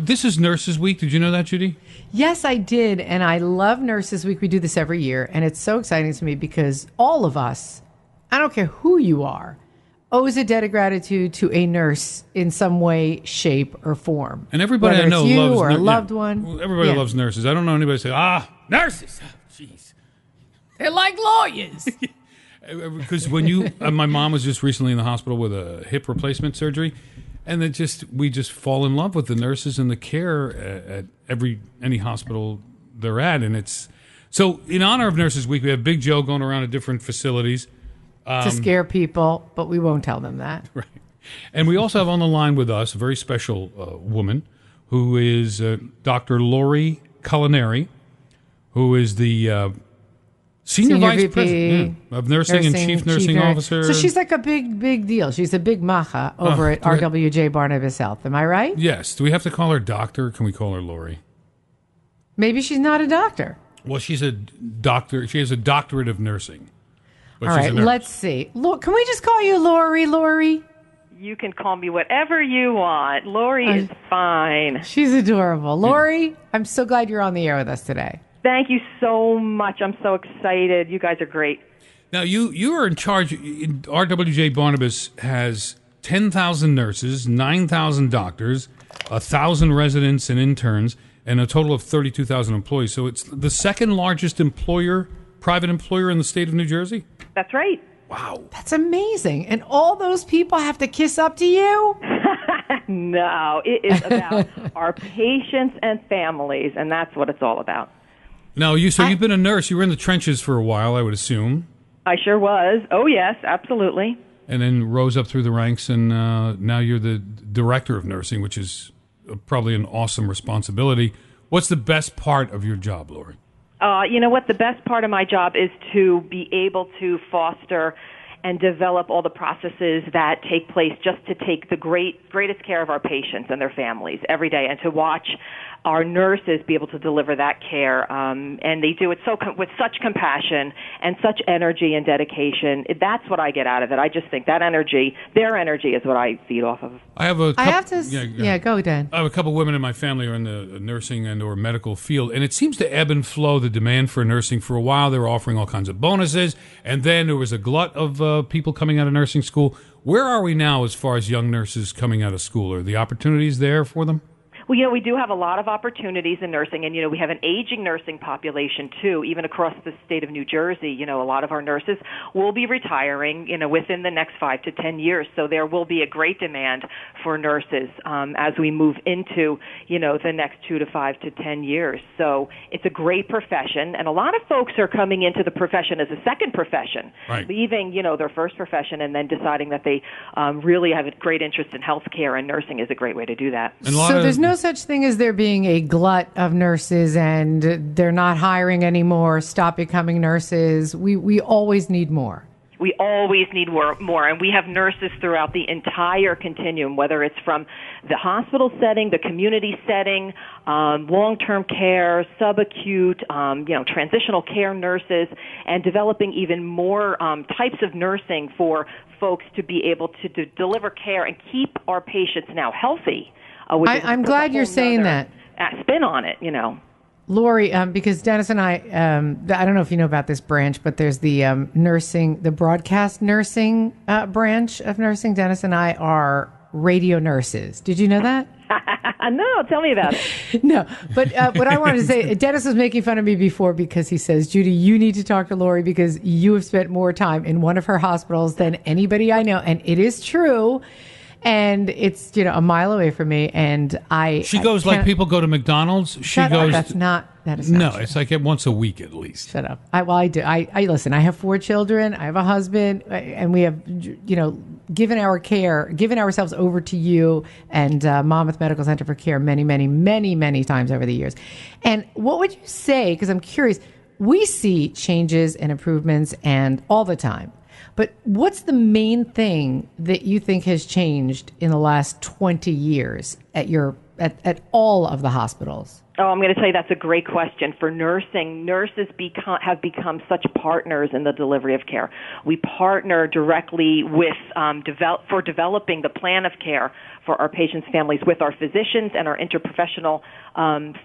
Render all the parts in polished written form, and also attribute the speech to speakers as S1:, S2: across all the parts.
S1: This is Nurses Week. Did you know that, Judi?
S2: Yes, I did. And I love Nurses Week. We do this every year. And it's so exciting to me because all of us, I don't care who you are, owes a debt of gratitude to a nurse in some way, shape, or form.
S1: And everybody
S2: Whether
S1: I know
S2: it's you
S1: loves
S2: or a loved one.
S1: Well, everybody loves nurses. I don't know anybody say, nurses. Jeez.
S2: They're like lawyers.
S1: Because when my mom was just recently in the hospital with a hip replacement surgery, and we just fall in love with the nurses and the care at any hospital they're at. And it's so in honor of Nurses Week, we have Big Joe going around to different facilities
S2: to scare people, but we won't tell them that.
S1: Right. And we also have on the line with us a very special woman who is Dr. Lori Colineri, who is the Senior Vice
S2: VP
S1: President of Nursing and Chief Nursing Officer.
S2: So she's like a big deal. She's a big macha over at RWJBarnabas Health. Am I right?
S1: Yes. Do we have to call her doctor? Or can we call her Lori?
S2: Maybe she's not a doctor.
S1: Well, she's a doctor. She has a doctorate of nursing.
S2: All right, let's see. Look, can we just call you Lori?
S3: You can call me whatever you want. Lori is fine.
S2: She's adorable. Lori, I'm so glad you're on the air with us today.
S3: Thank you so much. I'm so excited. You guys are great.
S1: Now, you are in charge. RWJBarnabas has 10,000 nurses, 9,000 doctors, 1,000 residents and interns, and a total of 32,000 employees. So it's the second largest private employer in the state of New Jersey?
S3: That's right.
S1: Wow.
S2: That's amazing. And all those people have to kiss up to you?
S3: No, it is about our patients and families, and that's what it's all about.
S1: Now, you've been a nurse. You were in the trenches for a while, I would assume.
S3: I sure was. Oh, yes, absolutely.
S1: And then rose up through the ranks, and now you're the director of nursing, which is probably an awesome responsibility. What's the best part of your job, Lori?
S3: You know what? The best part of my job is to be able to foster and develop all the processes that take place just to take the greatest care of our patients and their families every day, and to watch our nurses be able to deliver that care, and they do it with such compassion and such energy and dedication. That's what I get out of it. I just think that energy, their energy, is what I feed off of.
S2: Go, Dan.
S1: I have a couple women in my family who are in the nursing and or medical field, and it seems to ebb and flow, the demand for nursing. For a while, they were offering all kinds of bonuses, and then there was a glut of people coming out of nursing school. Where are we now as far as young nurses coming out of school? Are the opportunities there for them?
S3: Well, we do have a lot of opportunities in nursing, and, we have an aging nursing population, too, even across the state of New Jersey. A lot of our nurses will be retiring, within the next 5 to 10 years. So there will be a great demand for nurses as we move into, the next 2 to 5 to 10 years. So it's a great profession, and a lot of folks are coming into the profession as a second profession,
S1: right,
S3: leaving, their first profession and then deciding that they really have a great interest in healthcare, and nursing is a great way to do that.
S2: So there's no such thing as there being a glut of nurses and they're not hiring anymore, stop becoming nurses. We always need more.
S3: We always need more, and we have nurses throughout the entire continuum, whether it's from the hospital setting, the community setting, long-term care, subacute, transitional care nurses, and developing even more types of nursing for folks to be able to deliver care and keep our patients now healthy.
S2: I'm glad you're saying that.
S3: Spin on it,
S2: Lori, because Dennis and I don't know if you know about this branch, but there's the the broadcast nursing branch of nursing. Dennis and I are radio nurses. Did you know that?
S3: No, tell me about it.
S2: No, but what I wanted to say, Dennis was making fun of me before because he says, Judy, you need to talk to Lori because you have spent more time in one of her hospitals than anybody I know. And it is true. And it's, a mile away from me, and
S1: She goes like people go to McDonald's.
S2: That is not
S1: No,
S2: true.
S1: it's like once a week at least.
S2: Shut up. I do. I listen, I have 4 children. I have a husband, and we have, given ourselves over to you and Monmouth Medical Center for Care many, many, many, many times over the years. And what would you say, because I'm curious, we see changes and improvements and all the time. But what's the main thing that you think has changed in the last 20 years at at all of the hospitals?
S3: Oh, I'm going to tell you that's a great question. For nursing, nurses have become such partners in the delivery of care. We partner directly with for developing the plan of care for our patients' families with our physicians and our interprofessional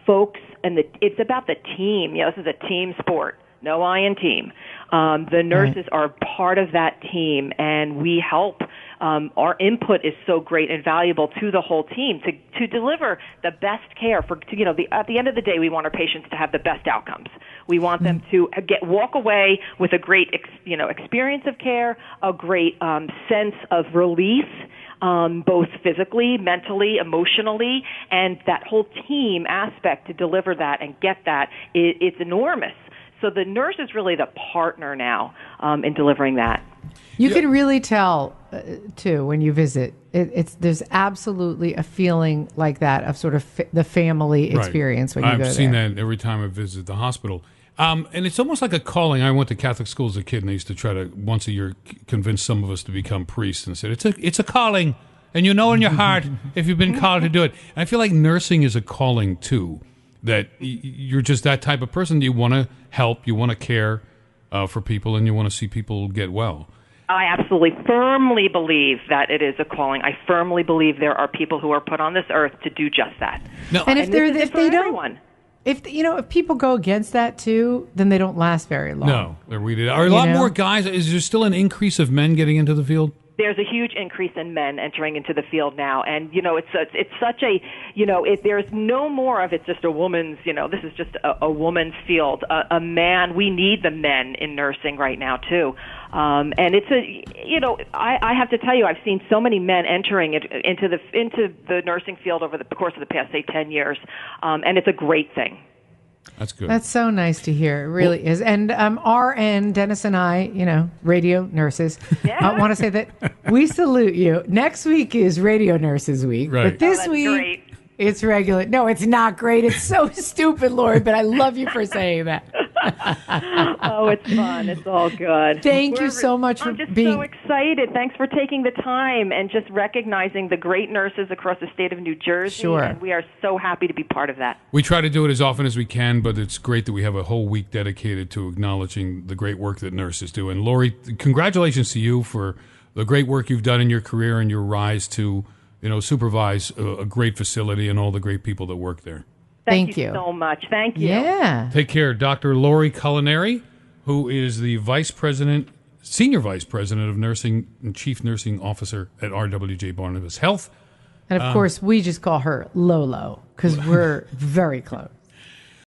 S3: folks. And it's about the team. This is a team sport. No I in team. The nurses are part of that team, and we help. Our input is so great and valuable to the whole team to deliver the best care. At the end of the day, we want our patients to have the best outcomes. We want them to walk away with a great experience of care, a great sense of relief. Both physically, mentally, emotionally, and that whole team aspect to deliver that and get that, it's enormous. So the nurse is really the partner now in delivering that.
S2: You can really tell, too, when you visit. There's absolutely a feeling like that of sort of the family experience when you go there.
S1: I've seen that every time I visit the hospital. And it's almost like a calling. I went to Catholic school as a kid, and I used to try to, once a year, convince some of us to become priests, and said, it's a calling, and you know in your heart if you've been called to do it. And I feel like nursing is a calling, too, that you're just that type of person. You want to help, you want to care for people, and you want to see people get well.
S3: I absolutely firmly believe that it is a calling. I firmly believe there are people who are put on this earth to do just that.
S2: No. And if they don't, if people go against that too, then they don't last very long.
S1: No, they're weeded out. Are a lot more guys? Is there still an increase of men getting into the field?
S3: There's a huge increase in men entering into the field now, and it's such a there's no more of it's just a woman's this is just a woman's field. A man, we need the men in nursing right now too, and it's I have to tell you, I've seen so many men entering into the nursing field over the course of the past 10 years, and it's a great thing.
S1: That's good.
S2: That's so nice to hear. It really is. And RN, Dennis and I, radio nurses, want to say that we salute you. Next week is Radio Nurses Week.
S1: Right.
S2: But this week, great. It's regular. No, it's not great. It's so stupid, Lori, but I love you for saying that.
S3: Oh, it's fun. It's all good.
S2: Thank you so much for being...
S3: I'm just so excited. Thanks for taking the time and just recognizing the great nurses across the state of New Jersey.
S2: Sure.
S3: And we are so happy to be part of that.
S1: We try to do it as often as we can, but it's great that we have a whole week dedicated to acknowledging the great work that nurses do. And Lori, congratulations to you for the great work you've done in your career and your rise to, supervise a great facility and all the great people that work there.
S3: Thank you so much. Thank you.
S2: Yeah.
S1: Take care. Dr. Lori Colineri, who is the Senior Vice President of Nursing and Chief Nursing Officer at RWJBarnabas Health.
S2: And, of course, we just call her Lolo because we're very close.